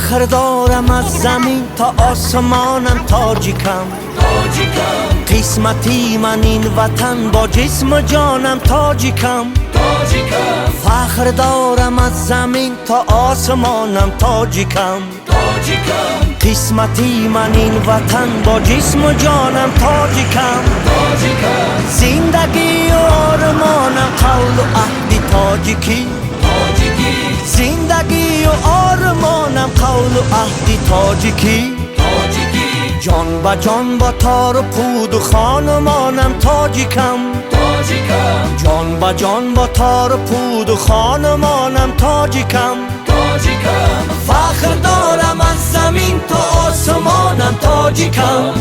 فخر دارم از زمین تا آسمانم تاجیکم. قسمتی من این وطن با جسم و جانم تاجیکم. فخر دارم از زمین تا آسمانم تاجیکم. قسمتی من این وطن با جسم و جانم تاجیکم. زندگی و آرمانم قول و عهد تاجیکی. زندگی و آرمانم قول و عهد تاجیکی. جان با جان با تار و پود و خانمانم تاجیکم. جان با جان با تار و پود و خانمانم تاجیکم. فخر دارم از زمین تا آسمانم تاجیکم.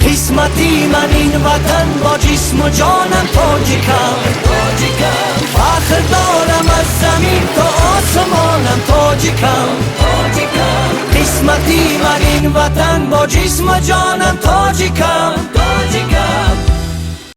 قسمتی من این وطن با جسم و جانم تاجیکم. فخر دارم از زمین تا آسمانم تاجیکم. قسمتی من این وطن با جسم و جانم تاجیکم.